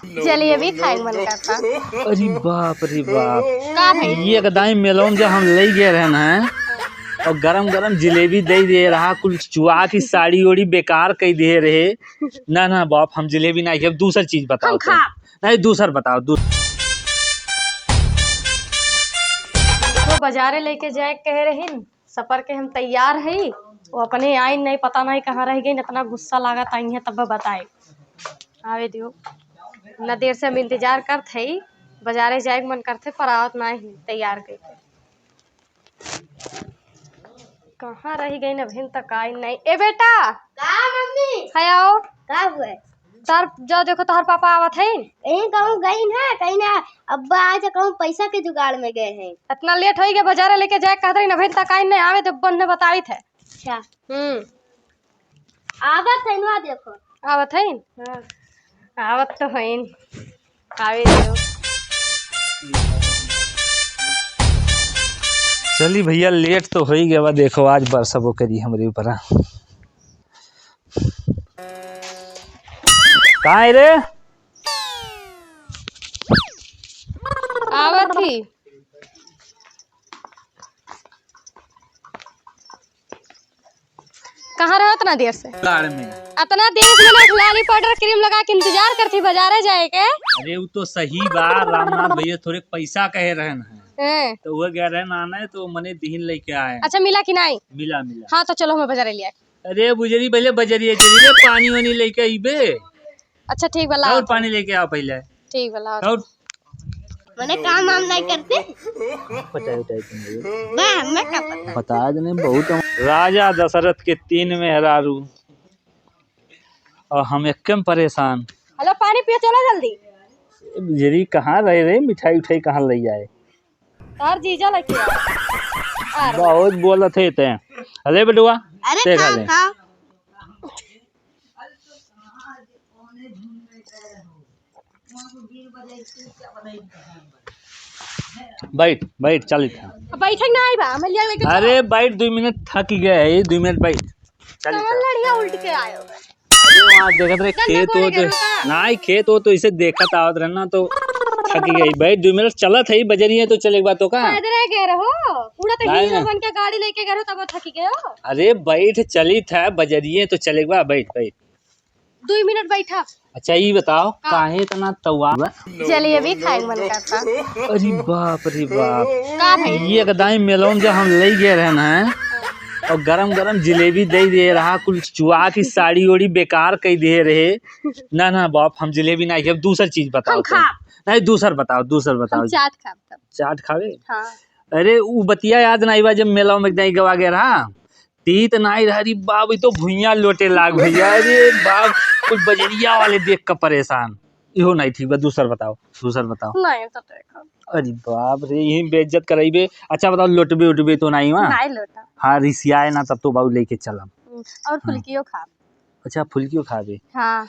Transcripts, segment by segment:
चलिए भी खाए मन करता। अरे बाप रे बाप, का भाई ये एकदम मेलोन जब हम ले गए रहे ना और गरम गरम जिलेबी दे दे रहा, कुल चुआ की साड़ी ओड़ी बेकार कह दे रहे। ना ना बाप, हम जिलेबी नहीं खाए, दूसर चीज बताओ। हम खा नहीं दूसर बताओ। वो बाजारे लेके जाए कह रही सफर के हम तैयार है। वो अपने आई नहीं, पता नहीं कहाँ रह गई, इतना गुस्सा लगा था इन्हें तब बताए आवे दियो। न देर से हम इंतजार करते ही बाजारे जाए मन करते पर आवत ना ही तैयार करके कहाँ रह गई न भिन तक आई नहीं। ए बेटा का मम्मी है आओ का हुए तार जो देखो तोहर पापा आवत है। कहीं कहूँ गई ना, कहीं ना अब्बा आज कहूँ पैसा के जुगाड़ में गए हैं। इतना लेट हो गया बाजारे लेके जाए कहते न भिन तक आई नहीं आवे तो बन ने बताई थे। अच्छा हम्म आवत है ना, देखो आवत है। हाँ। आवत तो है आवे दियो। चली भैया, लेट तो हो ही गया, देखो आज बरसा वो करी हमारे ऊपर। कहाँ है रे? आवत ही कहाँ रहा इतना देर से? कार में। इतना देर से मैंने लाली पाउडर क्रीम लगा के इंतजार करती बाजारे जाए के। अरे वो तो सही बा, रामनाथ भैया थोड़े पैसा कहे रहे हैं तो वो कह रहे ना ना तो मने दीन लेके आए। अच्छा मिला कि नहीं? मिला मिला। हाँ तो चलो हमें बाजारे लिया। अरे बुजरी पहले बजरिए चली रे, पानी वानी लेके आईबे। अच्छा ठीक बला और पानी लेके आओ पहले। ठीक बला और मैंने काम वाम नहीं करते। मैं क्या पता बता देने बहुत। राजा दशरथ के 3 मेहरारू और हम एकदम परेशान। हेलो पानी पियो चलो जल्दी। बुजरी कहाँ रहे रे, मिठाई उठाई कहाँ ले आए? और जीजा लेके आओ। बहुत बोलत थे ते। अरे बेटुआ अरे ते खा खाओ ले। खाओ। बैठ बैठ चल था। बैठक ना आई बा मैं लिया लेके। अरे बैठ 2 मिनट थक गए, 2 मिनट बैठ चल। कमल लड़िया उल्ट के आयो। अरे वहाँ देखत रहे खेत हो तो नहीं, खेत हो तो इसे देखत आवत रहना तो थक गई। बैठ 2 मिनट चलत है बजरिए तो चले बात तो का। इधर गए रहो पूरा तो नहीं, हीरो नहीं। बन के गाड़ी लेके गए हो तब थकी गए हो। अरे बैठ चली था बजरिए तो चले बा, बैठ बैठ। 2 मिनट बैठा। अच्छा ये बताओ काहे इतना तवा? चलिए भी खाए मन करता। अरे बाप रे बाप, का भाई ये एकदम मेलोन जब हम ले गए रहे ना और गरम गरम जिलेबी दे दे रहा, कुल चुआ की साड़ी ओड़ी बेकार कह दे रहे। ना ना बाप, हम जिलेबी नहीं खाए, दूसर चीज बताओ। हम खा नहीं दूसर बताओ, दूसर बताओ। हम चाट खा तब। चाट खावे? हाँ अरे वो बतिया याद नहीं बा जब मेला में एकदम गवा गया रहा तीत नहीं रही बाप, तो भुइया लोटे लाग भैया। अरे बाप, कुछ बजरिया वाले देख कर परेशान। इहो नहीं ठीक बा, दूसर बताओ, दूसर बताओ। नहीं तो देखो अरे बाप रे, यही बेइज्जत कराइबे। अच्छा बताओ, लोटबे उठबे तो नहीं वहाँ? नहीं लोटा। हाँ रिसियाए ना तब तो बाबू लेके चलम। और फुल्कियो खा। अच्छा फुल्कियो खाबे? हाँ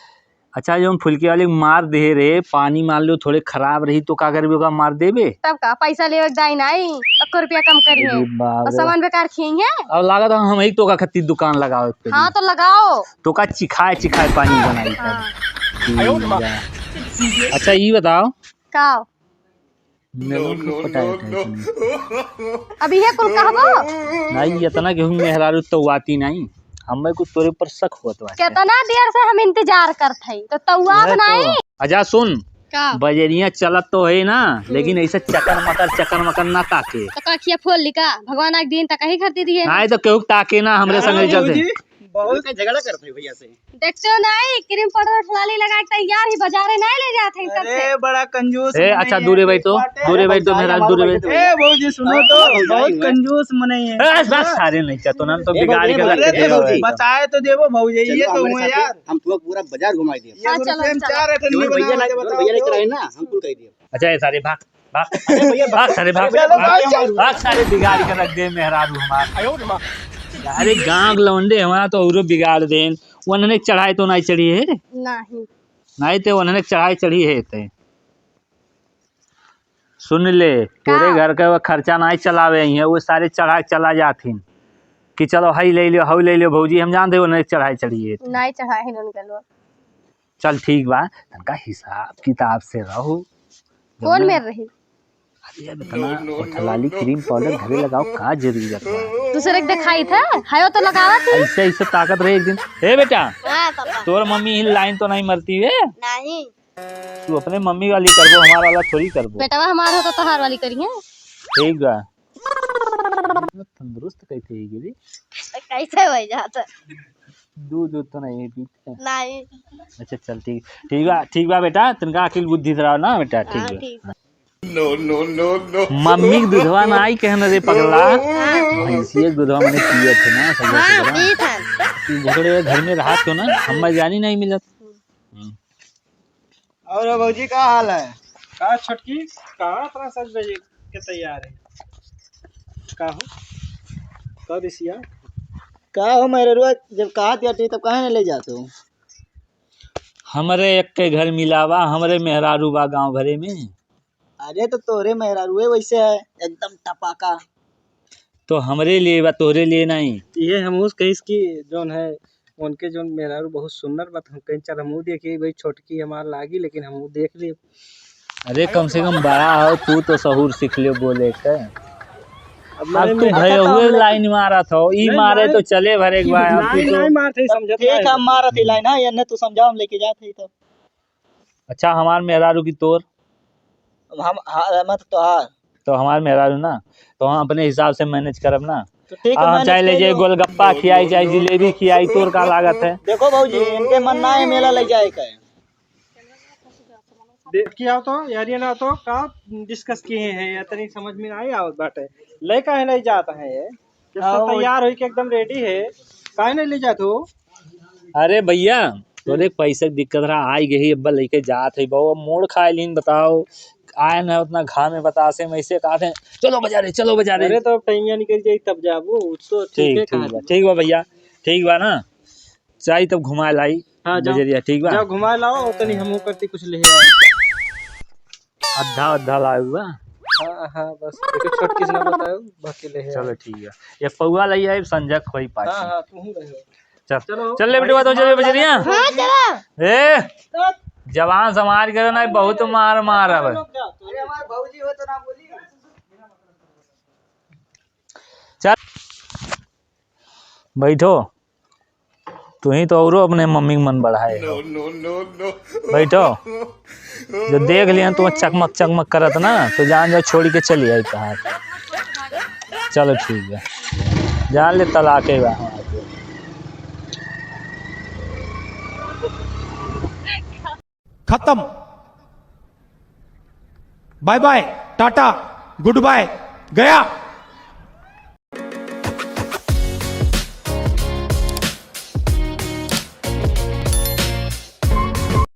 अच्छा जो हम फुल्की वाले मार दे रहे, पानी मान लो थोड़े खराब रही तो का करबे, ओका मार देबे? तब का पैसा ले दाई नहीं 1 रुपया कम करिए अरे बाप और रे। सामान बेकार खिएंगे। अब लागत हम ही तो का खत्ती दुकान लगाओ पे। हाँ तो लगाओ। तो का चिखाए चिखाए पानी बनाई हाँ। कर। अच्छा ये बताओ, का मेलोन को पटाए थे अभी ये कुल कहबो नहीं, इतना गेहूं मेहरारू तो आती नहीं, हमें कुछ तोरे पर शक होत बा। कितना देर से हम इंतजार करते तो तौआ बनाई। अच्छा सुन, का बजरिया चलत तो है ना, लेकिन ऐसे चकर मकर ना ताके। तो का खिया फोल लिका भगवान एक दिन तक ही करती दिए। नहीं तो केहू ताके ना हमरे संगे चलते। बहुत झगड़ा करते हैं भैया से। देखते हो नहीं क्रीम पाउडर फलाली लगा के तैयार ही बाजारे नहीं ले जाते हैं अरे सबसे। बड़ा कंजूस ए अच्छा दूरे बैठ तो, दूरे बैठ तो मेहरारू दूरे बैठ। ए भौजी सुनो तो, बहुत कंजूस मने है। बस सारे नहीं चाहतो ना तो बिगाड़ के रख अरे दे। बताए तो देवो भौजी, ये तो हुआ यार। हम तो पूरा बाजार घुमाई दिए। हाँ, चलो, चलो। 4 अठन्नी भैया बना के बताओ लेकर तो। आए ना, हम कुल कह दिए। अच्छा ये सारे भाग भाग भाग सारे भाग भाग सारे बिगाड़ के रख दे मेहरारू हमारा। अरे गांव लौंडे हमारा तो औरो बिगाड़ देन। उन्होंने चढ़ाई तो नहीं चढ़ी है, नहीं नहीं तो उन्होंने चढ़ाई चढ़ी है ते। सुन ले, तोरे घर का वो खर्चा नहीं चलावे हैं, वो सारे चढ़ा चला जाथिन कि चलो हई ले लियो हई ले लियो भौजी, हम जानते हो उन्होंने चढ़ाई चढ़ी है। नहीं चढ़ाए हैं उनके लोग। चल ठीक बा, तनका हिसाब किताब से रहो। कौन मेर रही अरे इतना ओठलाली क्रीम पाउडर घरे लगाओ का जरूरत बा? दूसरे के दिखाई था हायो तो लगावा थी। ऐसे ऐसे ताकत रहे एक दिन। ए बेटा, हाँ पापा। तोर मम्मी ही लाइन तो नहीं मरती है, नहीं तू अपने मम्मी वाली करबो, हमारा वाला थोड़ी करबो। बेटवा हमारा हो तो तोहार वाली करिए। ठीक बा, तंदुरुस्त कैसे है गिरी? कैसे हो जाता? दूध तो नहीं पीते? नहीं। अच्छा चल ठीक बा बेटा, तनका अकिल बुद्धि धराओ ना बेटा। ठीक हाँ है। ठीक है। मम्मी के दूधवा ना आई कहना रे पगला, भैंसी के दूधवा मैंने पिए थे ना सब। हाँ ठीक है। तू झगड़े घर में रहा तो ना, हम जानी नहीं मिलत। और भौजी का हाल है? का छोटकी कहाँ इतना सज बजे के तैयार है? का हो कब इसिया का हो मेरे रुआ जब कहा थी तब कहाँ नहीं ले जाते हो? हमरे एक के घर मिलावा, हमरे मेहरारू बा गाँव भरे में। अरे तो तोरे मेहरारूए वैसे है एकदम टपाका। तो हमरे लिए बा, तोरे लिए नहीं। ये हम उस कहीं की जोन है उनके जोन मेहरारू बहुत सुंदर बात, हम कहीं चल हमू देखिए भाई छोटकी हमार लागी, लेकिन हमू देख लिए। अरे कम से कम बड़ा हो तू तो सहूर सीख लियो बोले के। अब तू भय हुए लाइन मारा था, ई मारे तो चले भरे एक बार। अब तू तो नहीं मारते समझत ठीक हम मारत ही लाइन है या तो समझाओ हम लेके जाते ही तो। अच्छा हमार मेहरारू की तोर हम मत तो हमार मेहरारू ना, तो हम अपने हिसाब से मैनेज करब ना। तो ठीक हम है, चाहे ले जाए गोलगप्पा खियाई, चाहे जिलेबी खियाई, तोर का लागत है? देखो भाजी इनके मन ना है मेला ले जाए का किया तो यार ये ना तो का डिस्कस किए हैं या तनी समझ में नहीं आवत बाटे। लेका है नहीं जाता है ये जब तक तैयार होई के एकदम रेडी है काहे नहीं ले जात हो? अरे भैया तोरे पैसे की दिक्कत रहा, आई गई अब्बा लेके जात है बहु मोड़ खाए लीन बताओ आए ना उतना घा में बतासे में ऐसे कहते हैं चलो बाजारे। अरे तो टाइम निकल जाई तब जाबू तो ठीक बा भैया, ठीक बा ना, चाहे तब घुमा लाई। हाँ बजरिया ठीक बा, जाओ घुमा लाओ तनी हमू करती कुछ ले आओ। आधा लाऊगा। हाँ बस एक छोटकी से ना बताओ बाकी ले आओ। चलो ठीक है, ये पौवा लई आई संजय खोई पाई। हाँ तू ही रहो। चल ले बेटा, तो चले बजरिया। हाँ चलो। ए जवान समाज करो ना, बहुत मार अब। अरे हमारे भौजी हो तो ना बोली। चल बैठो, तू ही तो औरो अपने मम्मी के मन बढ़ाए। बैठो, जो देख लिया तुम चकमक करत ना, तो जान जा छोड़ी के चली आई कहाँ। चलो ठीक है, जान ले तलाके बा। खत्म, bye bye, tata, goodbye, गया।